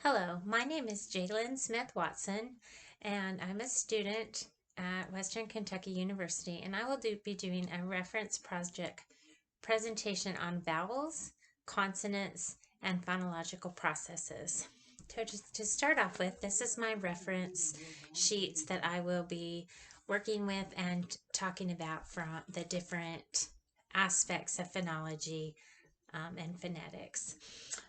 Hello, my name is Jalen Smith Watson, and I'm a student at Western Kentucky University, and I will be doing a reference project presentation on vowels, consonants, and phonological processes. So just to start off with, this is my reference sheets that I will be working with and talking about from the different aspects of phonology and phonetics.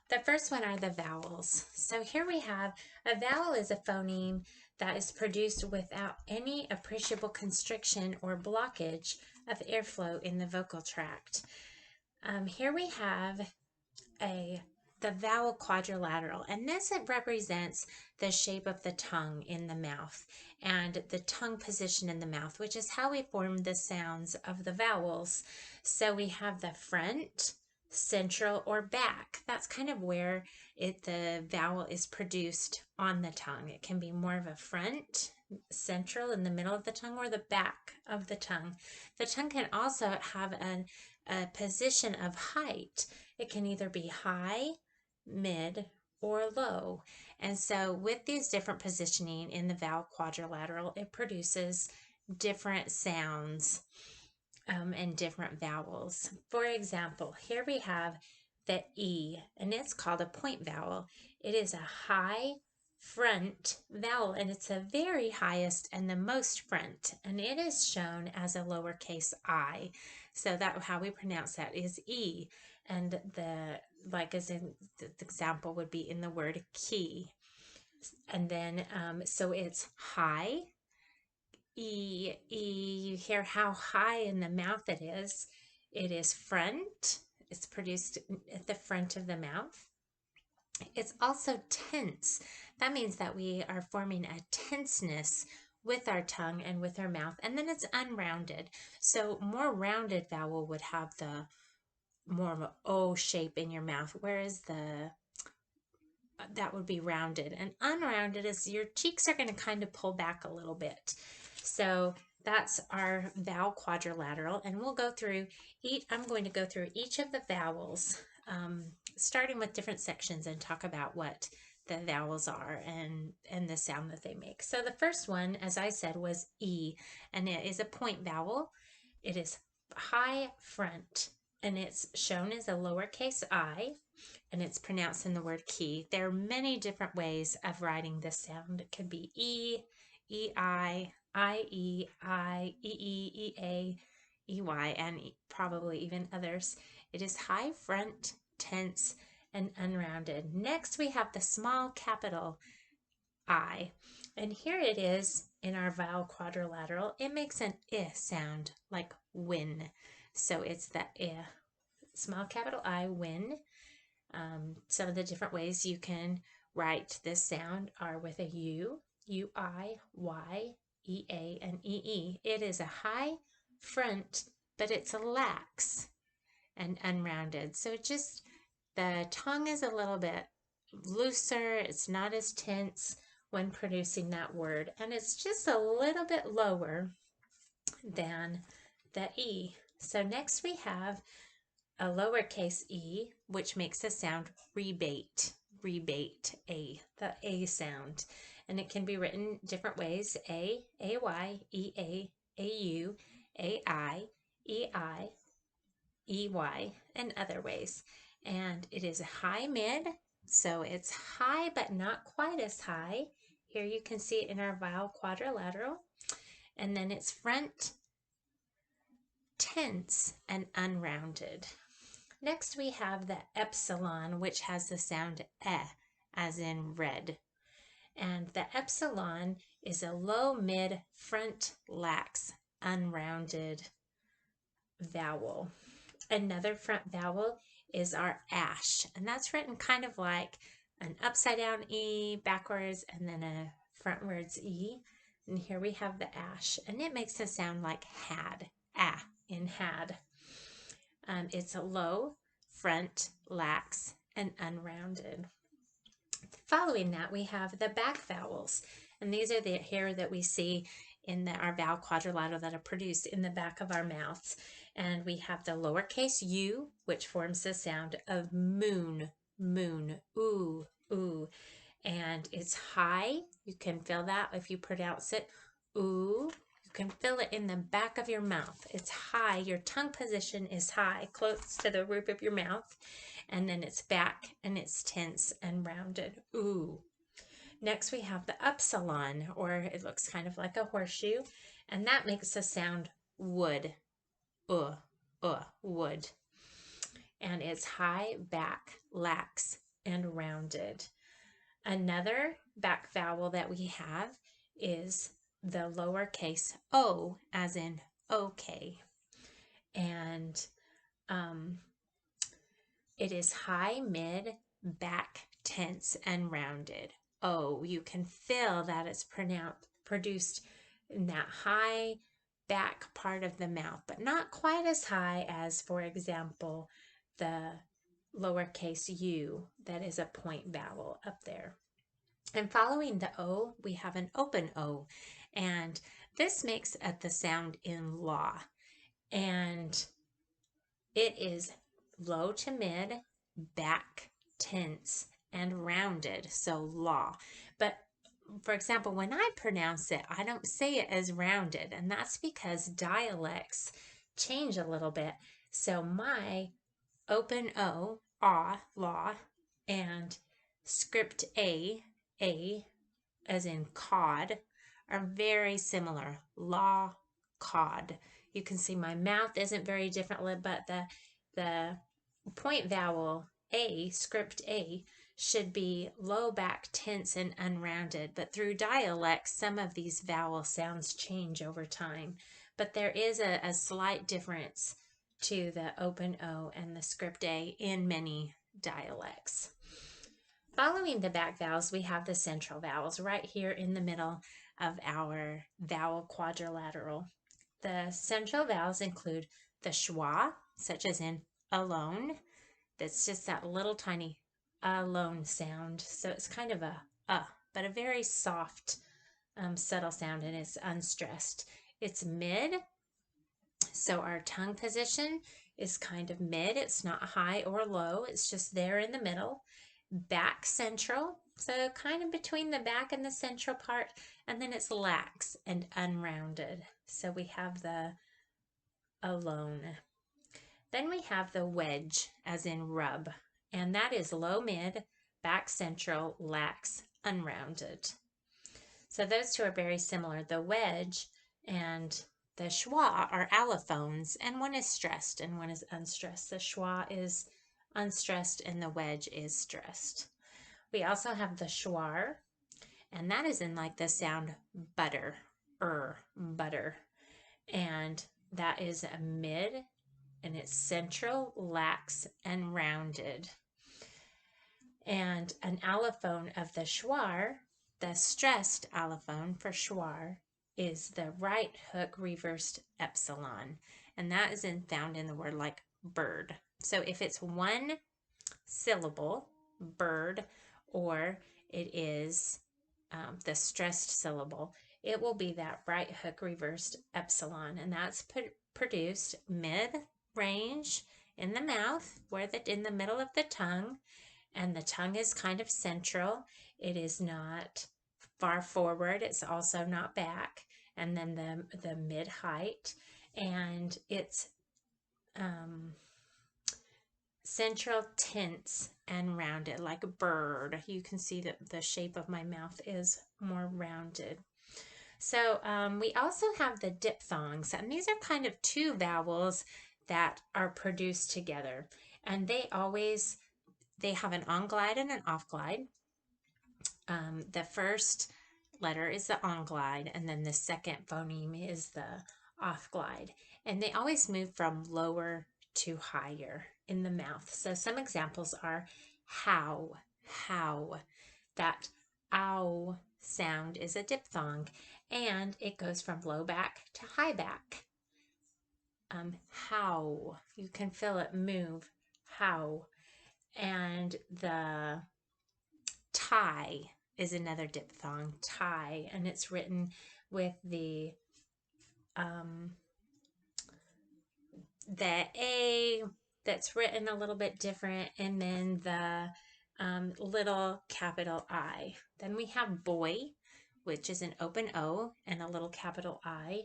The first one are the vowels. So here we have a vowel is a phoneme that is produced without any appreciable constriction or blockage of airflow in the vocal tract. Here we have the vowel quadrilateral, and this it represents the shape of the tongue in the mouth and the tongue position in the mouth, which is how we form the sounds of the vowels. So we have the front, central, or back. That's kind of where the vowel is produced on the tongue. It can be more of a front, central in the middle of the tongue, or the back of the tongue. The tongue can also have a position of height. It can either be high, mid, or low. And so with these different positioning in the vowel quadrilateral, it produces different sounds and different vowels. For example, here we have the E, and it's called a point vowel. It is a high front vowel, and it's the very highest and the most front, and it is shown as a lowercase I. So that how we pronounce that is E, and the like as in the example would be in the word key. And then so it's high E, you hear how high in the mouth it is. It is front. It's produced at the front of the mouth. It's also tense. That means that we are forming a tenseness with our tongue and with our mouth. And then it's unrounded. So more rounded vowel would have the more of an O shape in your mouth, whereas that would be rounded. And unrounded is your cheeks are going to kind of pull back a little bit. So that's our vowel quadrilateral, and we'll go through I'm going to go through each of the vowels, starting with different sections and talk about what the vowels are and the sound that they make. So the first one, as I said, was E, and it is a point vowel. It is high front, and it's shown as a lowercase I, and it's pronounced in the word key. There are many different ways of writing this sound. It could be E, E-I, I-E, I, E-E, E-A, E-Y, and probably even others. It is high front, tense, and unrounded. Next, we have the small capital I. And here it is in our vowel quadrilateral. It makes an I sound like win. So it's the I. Small capital I, win. Some of the different ways you can write this sound are with a U, U-I, Y, E-A, and E-E. It is a high front, but it's lax and unrounded. So the tongue is a little bit looser. It's not as tense when producing that word. And it's just a little bit lower than the E. So next we have a lowercase e, which makes the sound rebate, the A sound. And it can be written different ways, A, A-Y, E-A, A-U, A-I, E-I, E-Y, and other ways. And it is a high mid, so it's high but not quite as high. Here you can see it in our vowel quadrilateral. And then it's front, tense, and unrounded. Next, we have the epsilon, which has the sound eh, as in red. And the epsilon is a low, mid, front, lax, unrounded vowel. Another front vowel is our ash, and that's written kind of like an upside down E backwards and then a frontwards E. And here we have the ash, and it makes a sound like had, ah, in had. It's a low, front, lax, and unrounded. Following that, we have the back vowels. And these are the hair that we see in our vowel quadrilateral that are produced in the back of our mouths. And we have the lowercase u, which forms the sound of moon, moon, ooh, ooh. and it's high. You can feel that if you pronounce it ooh. You can feel it in the back of your mouth. It's high. Your tongue position is high, close to the roof of your mouth, and then it's back and it's tense and rounded. Ooh. Next, we have the upsilon, or it looks kind of like a horseshoe, and that makes the sound wood. Wood. And it's high, back, lax, and rounded. Another back vowel that we have is the lowercase o, as in okay. And it is high, mid, back, tense, and rounded. Oh, you can feel that it's produced in that high back part of the mouth, but not quite as high as, for example, the lowercase u, that is a point vowel up there. And following the O, we have an open O, and this makes the sound in law, and it is low to mid, back, tense, and rounded, so law. But for example, when I pronounce it, I don't say it as rounded, and that's because dialects change a little bit. So my open O, ah, law, and script A, as in cod, are very similar. Law, cod. You can see my mouth isn't very different, but the point vowel A, script A, should be low back, tense, and unrounded. But through dialects, some of these vowel sounds change over time. But there is a slight difference to the open O and the script A in many dialects. Following the back vowels, we have the central vowels right here in the middle of our vowel quadrilateral. The central vowels include the schwa, such as in alone. That's just that little tiny alone sound. So it's kind of a but a very soft, subtle sound, and it's unstressed. It's mid, so our tongue position is kind of mid. It's not high or low. It's just there in the middle. Back central, so kind of between the back and the central part, and then it's lax and unrounded. So we have the alone. Then we have the wedge, as in rub, and that is low mid, back central, lax, unrounded. So those two are very similar. The wedge and the schwa are allophones, and one is stressed and one is unstressed. The schwa is unstressed and the wedge is stressed. We also have the schwar, and that is in like the sound butter, butter. And that is a mid, and it's central, lax, and rounded. And an allophone of the schwar, the stressed allophone for schwar, is the right hook reversed epsilon. And that is found in the word like bird. So if it's one syllable, bird, or it is the stressed syllable, it will be that right hook reversed epsilon, and that's produced mid-range in the mouth, in the middle of the tongue, and the tongue is kind of central. It is not far forward. It's also not back, and then the mid height, and it's central, tense, and rounded, like a bird. You can see that the shape of my mouth is more rounded. So we also have the diphthongs, and these are kind of two vowels that are produced together, and they have an on-glide and an off-glide. The first letter is the on-glide, and then the second phoneme is the off-glide, and they always move from lower to higher in the mouth. So some examples are how. That ow sound is a diphthong, and it goes from low back to high back. How, you can feel it move, how. And the tie is another diphthong, tie, and it's written with the A that's written a little bit different, and then the little capital I. Then we have boy, which is an open O and a little capital I,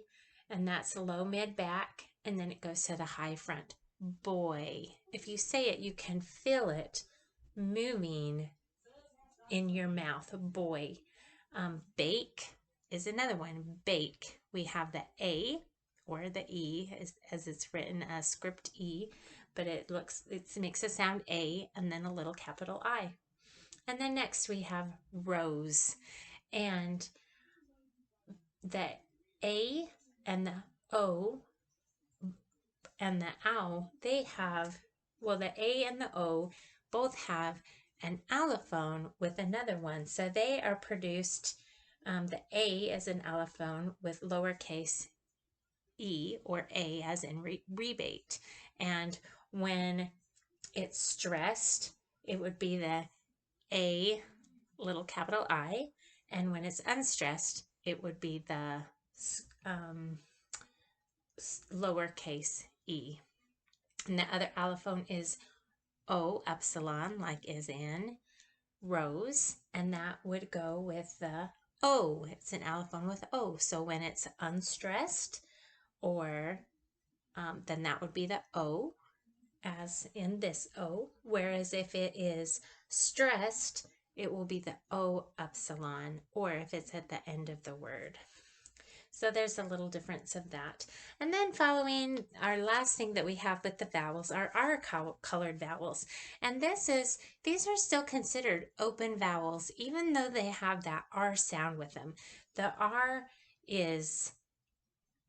and that's low, mid, back, and then it goes to the high front. Boy. If you say it, you can feel it moving in your mouth. Boy. Bake is another one. Bake. We have the A or the E as it's written, a script E, but it makes a sound A and then a little capital I. And then next we have rose, and the A and the O and the ow, they have, well, the A and the O both have an allophone with another one. So they are produced, the A is an allophone with lowercase e or A as in rebate. And when it's stressed, it would be the A little capital I. And when it's unstressed, it would be the lowercase e. And the other allophone is O epsilon, like is in rose, and that would go with the O. It's an allophone with O. So when it's unstressed, or then that would be the O, as in this O. Whereas if it is stressed, it will be the O epsilon, or if it's at the end of the word. So there's a little difference of that. And then following, our last thing that we have with the vowels are our colored vowels. And these are still considered open vowels, even though they have that R sound with them. The R is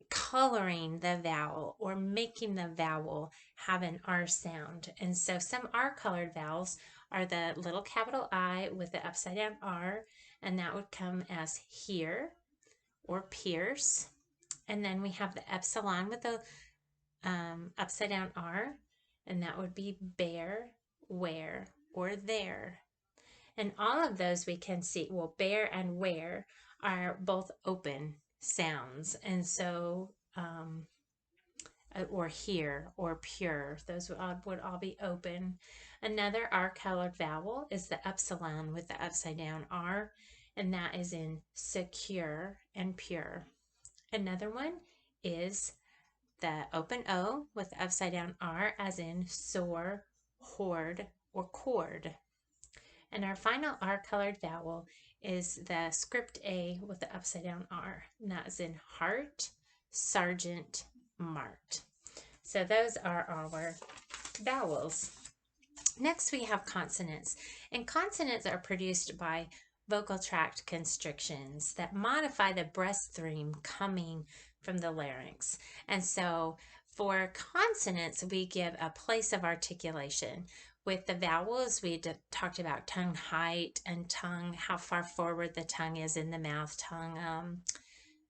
coloring the vowel or making the vowel have an R sound. And so some R colored vowels are the little capital I with the upside down R, and that would come as here or pierce. And then we have the epsilon with the upside down R, and that would be bear, where, or there. And all of those we can see, well, bear and where are both open sounds. And so, or here, or pure, those would all be open. Another R colored vowel is the epsilon with the upside down R, and that is in secure and pure. Another one is the open O with the upside down R, as in soar, hoard, or cord. And our final R colored vowel is the script A with the upside down R, and that is in heart, sergeant, mart. So those are our vowels. Next we have consonants, and consonants are produced by vocal tract constrictions that modify the breath stream coming from the larynx. And so for consonants, we give a place of articulation. With the vowels, we talked about tongue height and tongue, how far forward the tongue is in the mouth, tongue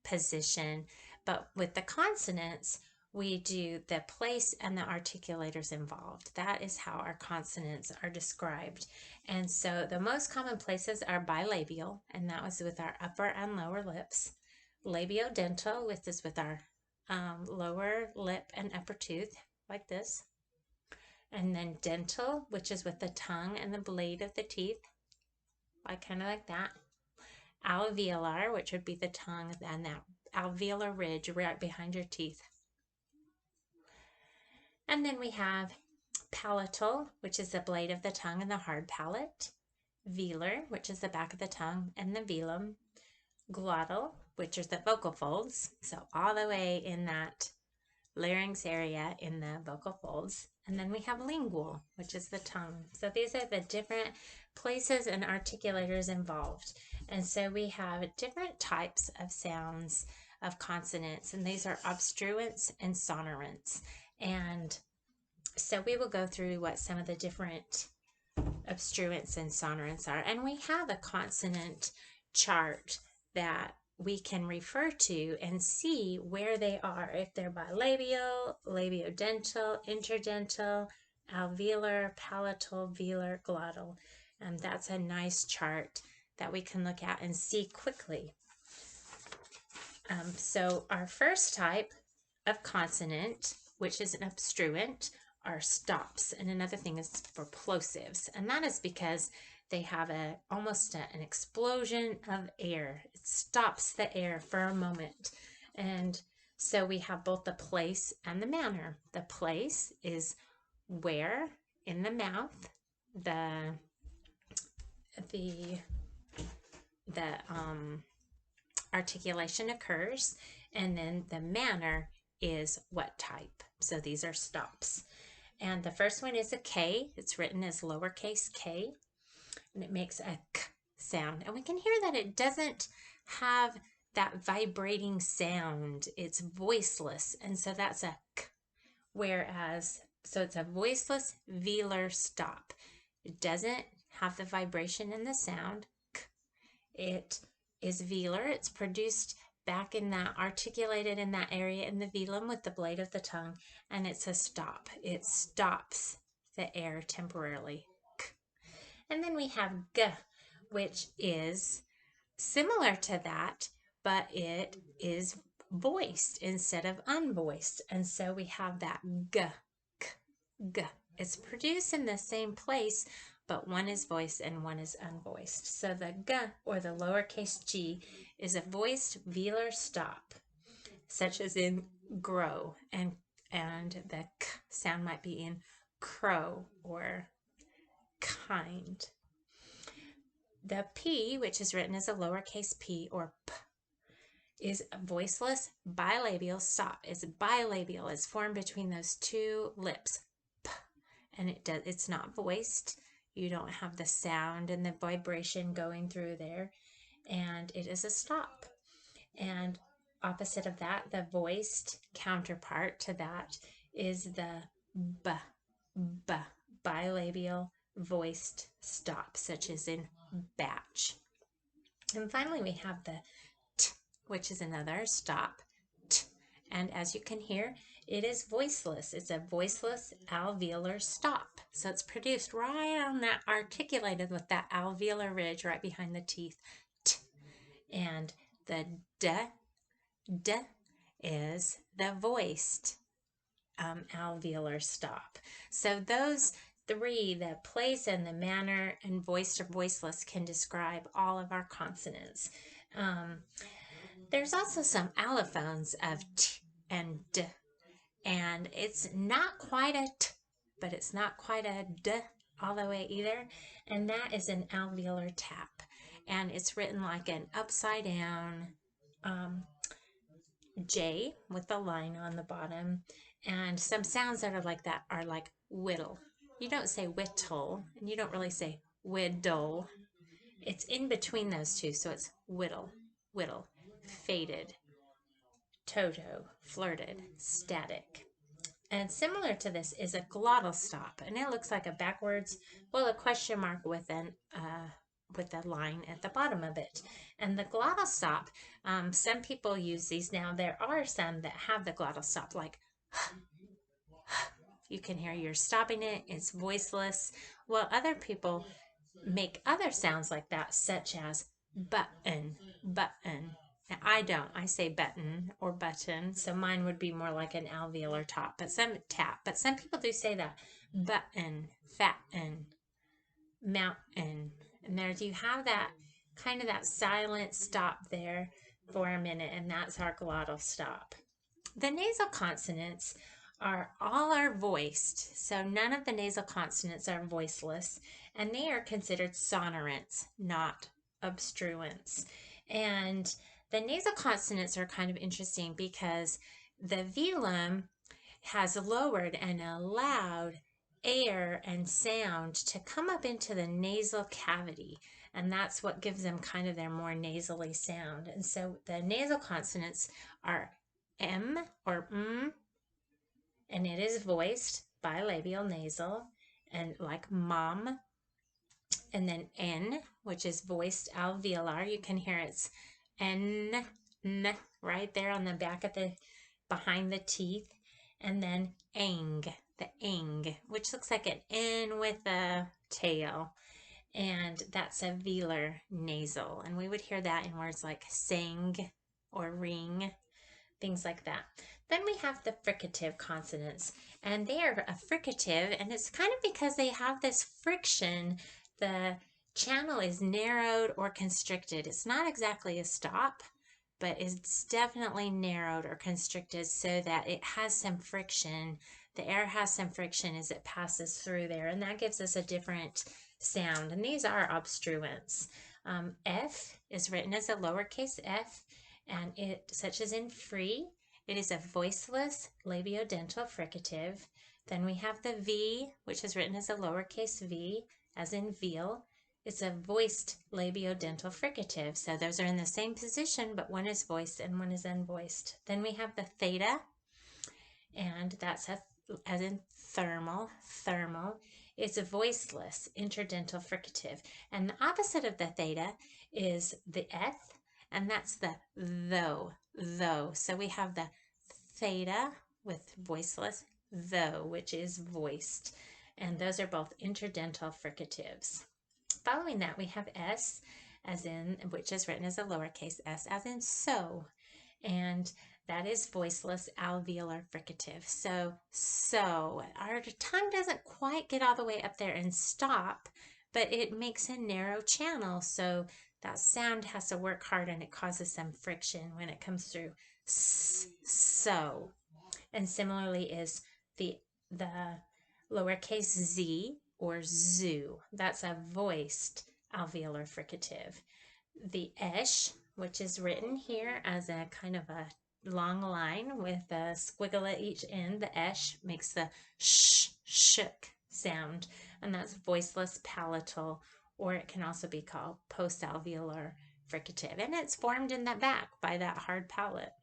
position. But with the consonants, we do the place and the articulators involved. That is how our consonants are described. And so the most common places are bilabial, and that was with our upper and lower lips. Labiodental, which is with our lower lip and upper tooth, like this. And then dental, which is with the tongue and the blade of the teeth, kind of like that. Alveolar, which would be the tongue and that alveolar ridge right behind your teeth. And then we have palatal, which is the blade of the tongue and the hard palate. Velar, which is the back of the tongue and the velum. Glottal, which is the vocal folds, so all the way in that larynx area in the vocal folds. And then we have lingual, which is the tongue. So these are the different places and articulators involved. And so we have different types of sounds of consonants, and these are obstruents and sonorants. And so we will go through what some of the different obstruents and sonorants are. And we have a consonant chart that we can refer to and see where they are, if they're bilabial, labiodental, interdental, alveolar, palatal, velar, glottal. And that's a nice chart that we can look at and see quickly. So our first type of consonant, which is an obstruent, are stops, and another thing is for plosives, and that is because they have an explosion of air. It stops the air for a moment. And so we have both the place and the manner. The place is where in the mouth the the articulation occurs, and then the manner is what type. So these are stops. And the first one is a K. It's written as lowercase k, and it makes a k sound. And we can hear that it doesn't have that vibrating sound. It's voiceless, and so that's a k. Whereas, so it's a voiceless velar stop. It doesn't have the vibration in the sound. K. It is velar. It's produced back in that, articulated in that area in the velum with the blade of the tongue, and it's a stop. It stops the air temporarily. K. And then we have g, which is similar to that, but it is voiced instead of unvoiced. And so we have that g, k, g. It's produced in the same place, but one is voiced and one is unvoiced. So the g, or the lowercase g, is a voiced velar stop, such as in grow, and the k sound might be in crow or kind. The p, which is written as a lowercase p or p, is a voiceless bilabial stop. It's bilabial. It's formed between those two lips. P. And it's not voiced. You don't have the sound and the vibration going through there. And it is a stop. And opposite of that, the voiced counterpart to that is the b, b, bilabial voiced stop, such as in batch. And finally, we have the t, which is another stop. T. And as you can hear, it is voiceless. It's a voiceless alveolar stop. So it's produced right on that, articulated with that alveolar ridge right behind the teeth. T. And the d, d is the voiced alveolar stop. So those three, the place and the manner and voiced or voiceless, can describe all of our consonants. There's also some allophones of t and d, and it's not quite a t, but it's not quite a d all the way either, and that is an alveolar tap, and it's written like an upside down J with the line on the bottom, and some sounds that are like that are like whittle. You don't say whittle, and you don't really say whittle. It's in between those two, so it's whittle, whittle, faded, toto, flirted, static. And similar to this is a glottal stop, and it looks like a backwards, well, a question mark with a line at the bottom of it. And the glottal stop, some people use these now. There are some that have the glottal stop, like you can hear you're stopping it. It's voiceless. Well, other people make other sounds like that, such as button, button. Now, I don't. I say button or button, so mine would be more like an alveolar top, but some people do say that. Button, fatten, mountain. And there you have that kind of that silent stop there for a minute, and that's our glottal stop. The nasal consonants are voiced, so none of the nasal consonants are voiceless, and they are considered sonorants, not obstruents. And the nasal consonants are kind of interesting because the velum has lowered and allowed air and sound to come up into the nasal cavity, and that's what gives them kind of their more nasally sound. And so the nasal consonants are M or M, and it is voiced bilabial nasal, and like mom. And then N, which is voiced alveolar. You can hear it's N, N right there on the back of the, behind the teeth. And then ang, the ang, which looks like an N with a tail. And that's a velar nasal. And we would hear that in words like sing or ring. things like that. Then we have the fricative consonants, and they are a fricative, and it's kind of because they have this friction. The channel is narrowed or constricted. It's not exactly a stop, but it's definitely narrowed or constricted so that it has some friction. The air has some friction as it passes through there, and that gives us a different sound. And these are obstruents. F is written as a lowercase f, and it, such as in free, it is a voiceless labiodental fricative. Then we have the V, which is written as a lowercase v, as in veal. It's a voiced labiodental fricative. So those are in the same position, but one is voiced and one is unvoiced. Then we have the theta, and that's as in thermal, thermal. It's a voiceless interdental fricative. And the opposite of the theta is the eth, and that's the though, though. So we have the theta with voiceless, though, which is voiced. And those are both interdental fricatives. Following that, we have S as in, which is written as a lowercase s, as in so. And that is voiceless alveolar fricative. So. Our tongue doesn't quite get all the way up there and stop, but it makes a narrow channel. So that sound has to work hard and it causes some friction when it comes through. So. And similarly is the lowercase z or zoo. That's a voiced alveolar fricative. The esh, which is written here as a kind of a long line with a squiggle at each end, the esh makes the shook sound, and that's voiceless palatal, or it can also be called postalveolar fricative, and it's formed in the back by that hard palate.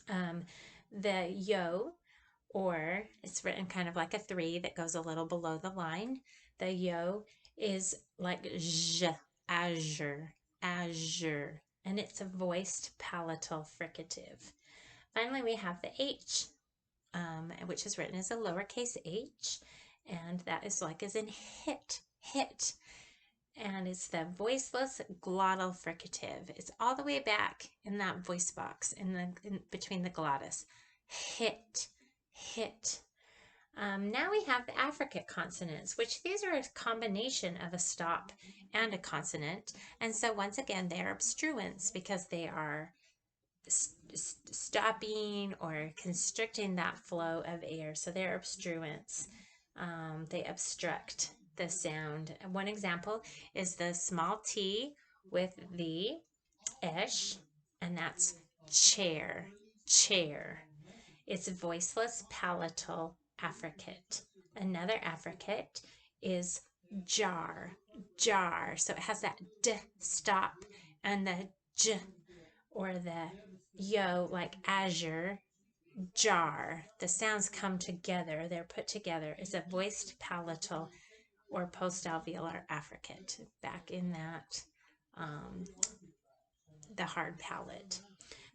The yo, or it's written kind of like a 3 that goes a little below the line. The yo is like j, azure, azure, and it's a voiced palatal fricative. Finally, we have the h, which is written as a lowercase h, and that is like as in hit, hit. And it's the voiceless glottal fricative. It's all the way back in that voice box in between the glottis. Hit, hit. Now we have the affricate consonants, which these are a combination of a stop and a consonant. And so once again, they are obstruents because they are stopping or constricting that flow of air. So they're obstruents. They obstruct the sound. One example is the small t with the ish, and that's chair, chair. It's voiceless palatal affricate. Another affricate is jar, jar. So it has that d stop, and the j or the yo, like azure, jar. The sounds come together, they're put together. It's a voiced palatal or postalveolar affricate back in that the hard palate.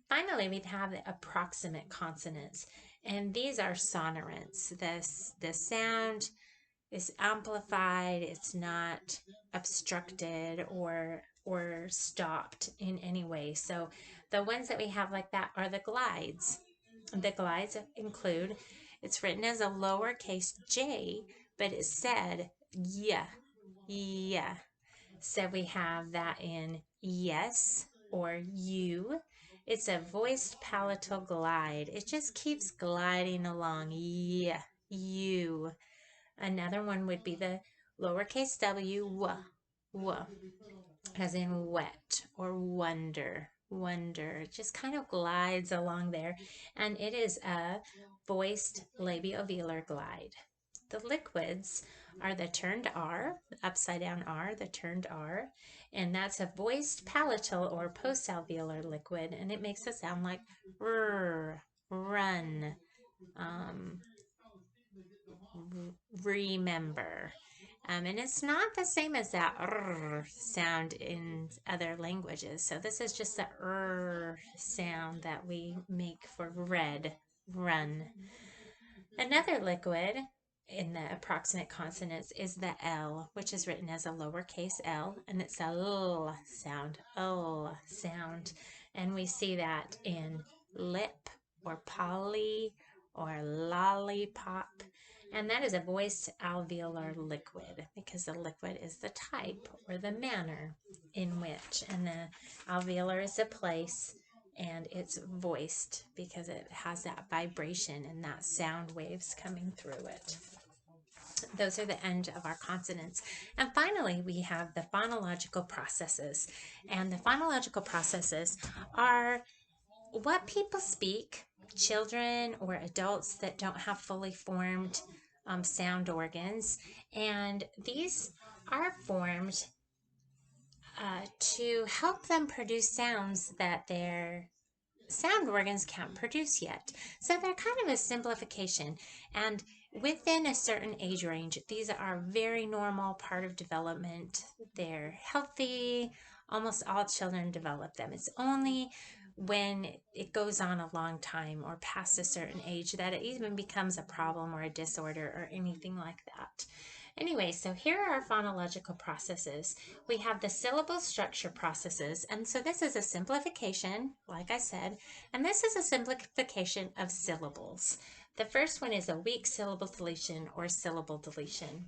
Finally, we have the approximate consonants, and these are sonorants. The sound is amplified, it's not obstructed or stopped in any way. So the ones that we have like that are the glides. The glides include, it's written as a lowercase j, but it's said yeah, yeah. So we have that in yes or you. It's a voiced palatal glide. It just keeps gliding along. Yeah, you. Another one would be the lowercase w, w, as in wet or wonder, wonder. It just kind of glides along there, and it is a voiced labiovelar glide. The liquids are the turned R, the upside down R, the turned R, and that's a voiced palatal or postalveolar liquid, and it makes a sound like r, run, um, remember. And it's not the same as that r sound in other languages. So this is just the r sound that we make for red, run. Another liquid in the approximate consonants is the L, which is written as a lowercase l, and it's a l sound, l sound. And we see that in lip, or poly, or lollipop. And that is a voiced alveolar liquid because the liquid is the type or the manner in which, and the alveolar is a place, and it's voiced because it has that vibration and that sound waves coming through it. Those are the end of our consonants. And finally, we have the phonological processes. And the phonological processes are what people speak, children or adults that don't have fully formed sound organs. And these are formed to help them produce sounds that their sound organs can't produce yet. So they're kind of a simplification. And within a certain age range, these are very normal part of development. They're healthy. Almost all children develop them. It's only when it goes on a long time or past a certain age that it even becomes a problem or a disorder or anything like that. Anyway, so here are our phonological processes. We have the syllable structure processes, and so this is a simplification, like I said, and this is a simplification of syllables. The first one is a weak syllable deletion or syllable deletion.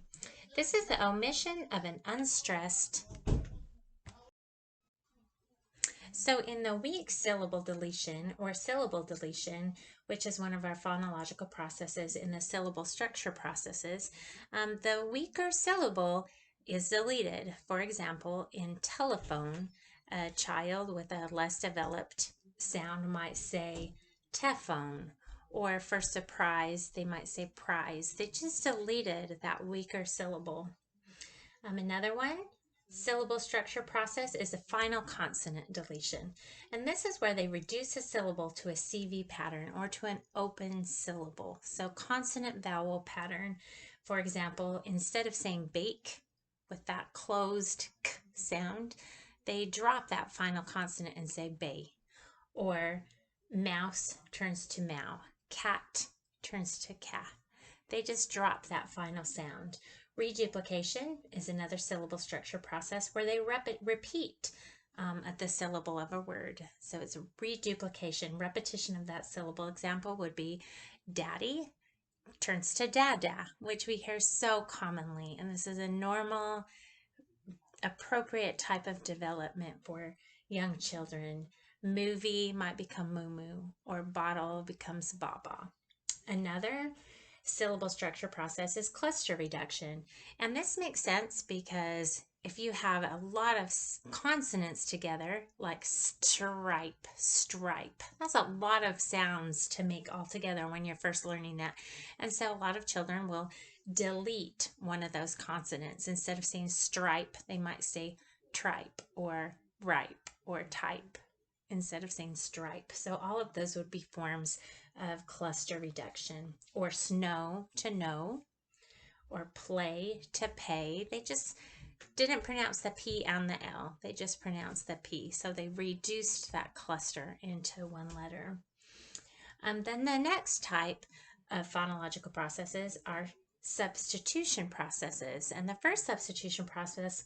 This is the omission of an unstressed. So in the weak syllable deletion or syllable deletion, which is one of our phonological processes in the syllable structure processes, the weaker syllable is deleted. For example, in telephone, a child with a less developed sound might say tephone, or for surprise, they might say prize. They just deleted that weaker syllable. Another one, syllable structure process, is a final consonant deletion. And this is where they reduce a syllable to a CV pattern or to an open syllable. So consonant vowel pattern. For example, instead of saying bake with that closed k sound, they drop that final consonant and say bay. Or mouse turns to mow. Cat turns to cat. They just drop that final sound. Reduplication is another syllable structure process where they repeat at the syllable of a word. So it's reduplication, repetition of that syllable. Example would be daddy turns to dada, which we hear so commonly. And this is a normal, appropriate type of development for young children. Movie might become moo moo, or bottle becomes baba. Another syllable structure process is cluster reduction. And this makes sense because if you have a lot of consonants together, like stripe, stripe, that's a lot of sounds to make all together when you're first learning that. And so a lot of children will delete one of those consonants. Instead of saying stripe, they might say tripe or ripe or type instead of saying stripe. So all of those would be forms of cluster reduction. Or snow to know, or play to pay. They just didn't pronounce the P and the L. They just pronounced the P. So they reduced that cluster into one letter. Then the next type of phonological processes are substitution processes. And the first substitution process,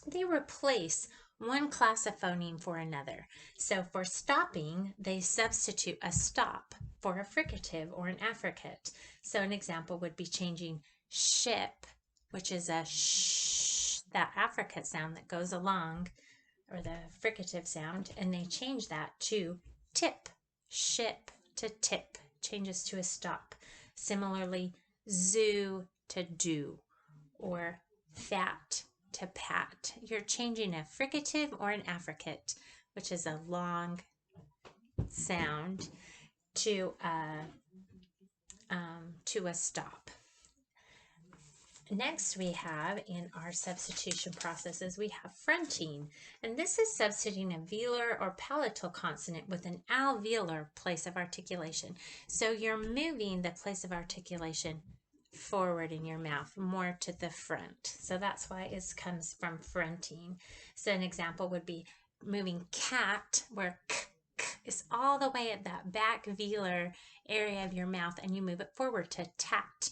they replace one class of phoneme for another. So for stopping, they substitute a stop for a fricative or an affricate. So an example would be changing ship, which is a sh, that affricate sound that goes along, or the fricative sound, and they change that to tip. Ship to tip changes to a stop. Similarly, zoo to do, or fat to pat. You're changing a fricative or an affricate, which is a long sound, to a stop. Next, we have in our substitution processes, we have fronting. And this is substituting a velar or palatal consonant with an alveolar place of articulation. So you're moving the place of articulation forward in your mouth, more to the front. So that's why it comes from fronting. So an example would be moving cat, where k is all the way at that back velar area of your mouth, and you move it forward to tat.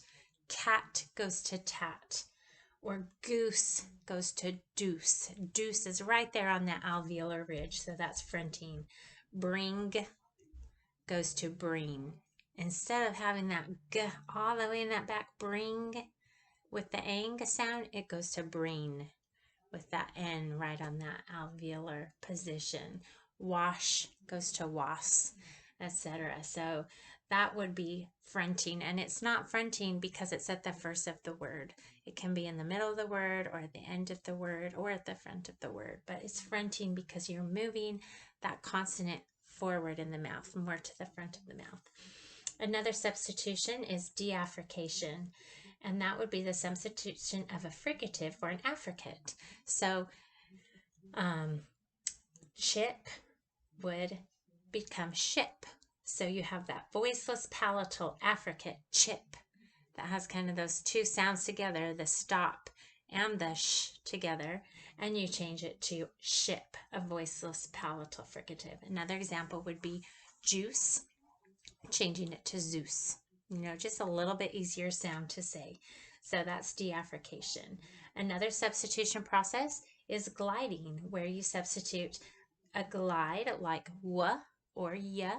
Cat goes to tat. Or goose goes to deuce. Deuce is right there on that alveolar ridge, so that's fronting. Bring goes to bring. Instead of having that g all the way in that back, bring, with the ang sound, it goes to bring with that n right on that alveolar position. Wash goes to was, etc. So that would be fronting, and it's not fronting because it's at the first of the word. It can be in the middle of the word or at the end of the word or at the front of the word, but it's fronting because you're moving that consonant forward in the mouth, more to the front of the mouth. Another substitution is deaffrication, and that would be the substitution of a fricative for an affricate. So chip would become ship. So you have that voiceless palatal affricate, chip, that has kind of those two sounds together, the stop and the sh together, and you change it to ship, a voiceless palatal fricative. Another example would be juice, changing it to Zeus. Just a little bit easier sound to say. So that's deaffrication. Another substitution process is gliding, where you substitute a glide like w or y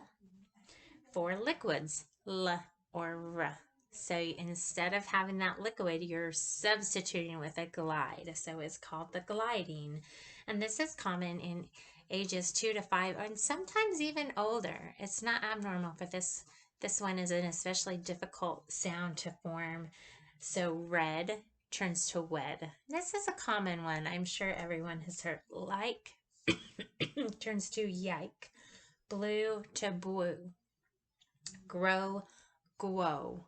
for liquids, l or r. So instead of having that liquid, you're substituting with a glide. So it's called the gliding. And this is common in ages 2 to 5 and sometimes even older. It's not abnormal for this. This one is an especially difficult sound to form. So red turns to wed. This is a common one. I'm sure everyone has heard. Like turns to yike. Blue to blue. Grow, guo.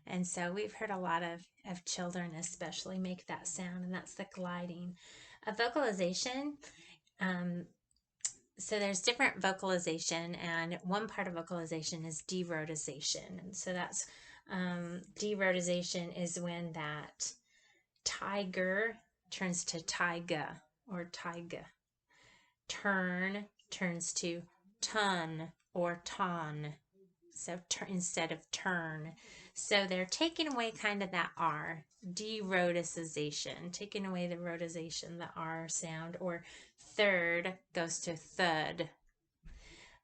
And so we've heard a lot of children especially make that sound, and that's the gliding. A vocalization, so there's different vocalization, and one part of vocalization is derotization. And so that's derotization is when that tiger turns to taiga or taiga. Turn turns to ton or ton. So instead of turn. So they're taking away kind of that R, derotization, taking away the rotization, the R sound, or third goes to thud.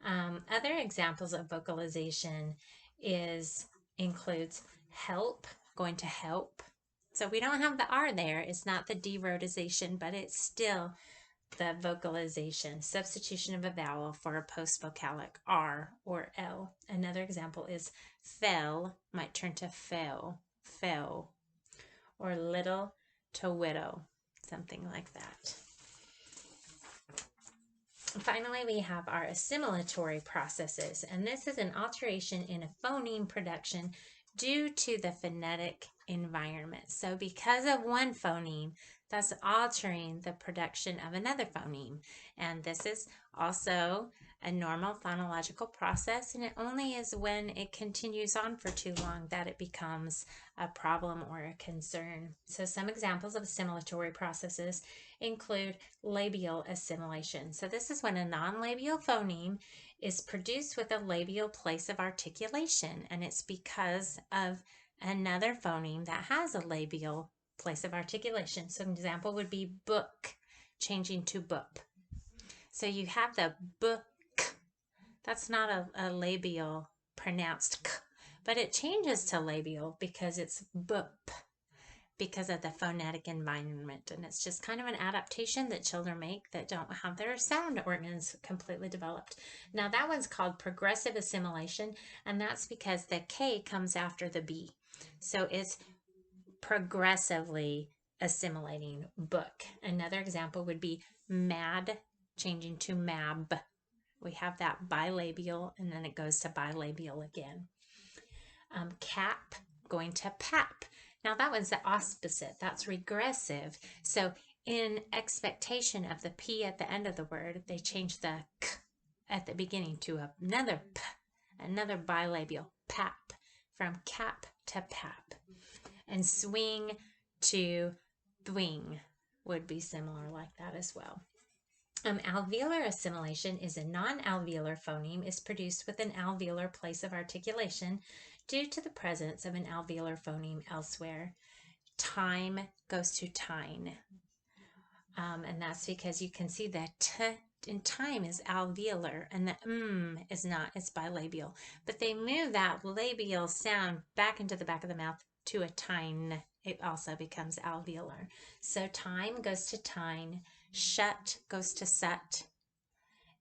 Other examples of vocalization includes help, going to help. So we don't have the R there. It's not the derotization, but it's still the vocalization, substitution of a vowel for a post-vocalic R or L. Another example is fell, might turn to fell, fell, or little to widow, something like that. Finally, we have our assimilatory processes, and this is an alteration in a phoneme production due to the phonetic environment. So because of one phoneme, that's altering the production of another phoneme. And this is also a normal phonological process, and it only is when it continues on for too long that it becomes a problem or a concern. So some examples of assimilatory processes include labial assimilation. So this is when a non-labial phoneme is produced with a labial place of articulation, and it's because of another phoneme that has a labial place of articulation. So an example would be book, changing to book. So you have the book. That's not a labial pronounced k, but it changes to labial because it's boop, because of the phonetic environment. And it's just kind of an adaptation that children make that don't have their sound organs completely developed. Now that one's called progressive assimilation, and that's because the K comes after the B. So it's progressively assimilating book. Another example would be mad, changing to mab. We have that bilabial, and then it goes to bilabial again. Cap, going to pap. Now that one's the opposite. That's regressive. So in expectation of the P at the end of the word, they change the K at the beginning to another P, another bilabial, pap, from cap to pap. And swing to thwing would be similar like that as well. Alveolar assimilation is a non-alveolar phoneme is produced with an alveolar place of articulation due to the presence of an alveolar phoneme elsewhere. Time goes to tine. And that's because you can see the T in time is alveolar, and the is not, it's bilabial. But they move that labial sound back into the back of the mouth to a tine. It also becomes alveolar. So time goes to tine, shut goes to sut,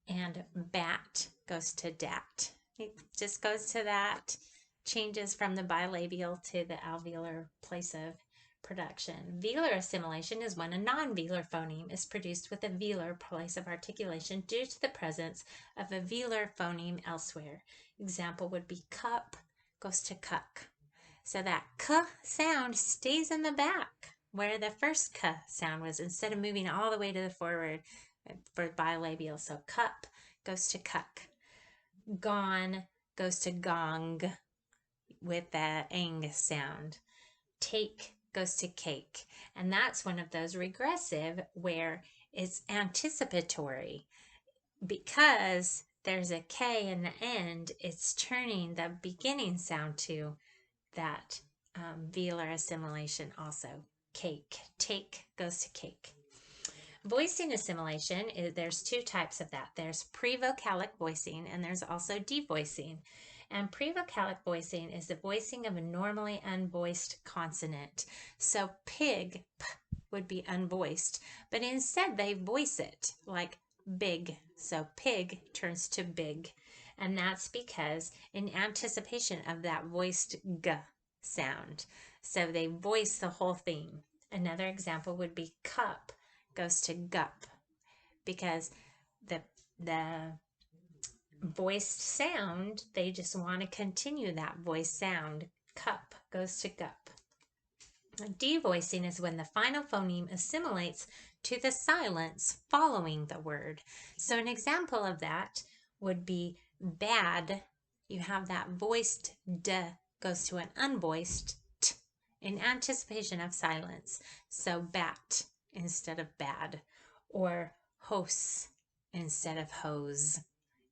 and bat goes to dat. It just goes to that, changes from the bilabial to the alveolar place of production. Velar assimilation is when a non-velar phoneme is produced with a velar place of articulation due to the presence of a velar phoneme elsewhere. Example would be cup goes to cuck. So that k sound stays in the back where the first k sound was, instead of moving all the way to the forward for bilabial. So cup goes to cuck. Gone goes to gong with that ang sound. Take goes to cake. And that's one of those regressive where it's anticipatory. Because there's a K in the end, it's turning the beginning sound to that velar assimilation also. Cake. Take goes to cake. Voicing assimilation, there's two types of that. There's prevocalic voicing and there's also devoicing. And prevocalic voicing is the voicing of a normally unvoiced consonant. So pig, p, would be unvoiced, but instead they voice it like big. So pig turns to big. And that's because in anticipation of that voiced g sound. So they voice the whole thing. Another example would be cup goes to gup, because the voiced sound, they just want to continue that voiced sound. Cup goes to gup. Devoicing is when the final phoneme assimilates to the silence following the word. So an example of that would be bad. You have that voiced d goes to an unvoiced t in anticipation of silence. So bat instead of bad, or hose instead of hose.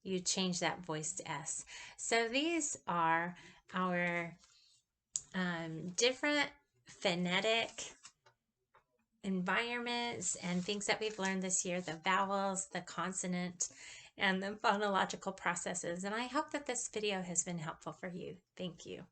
You change that voice to S. So these are our different phonetic environments and things that we've learned this year, the vowels, the consonant, and the phonological processes. And I hope that this video has been helpful for you. Thank you.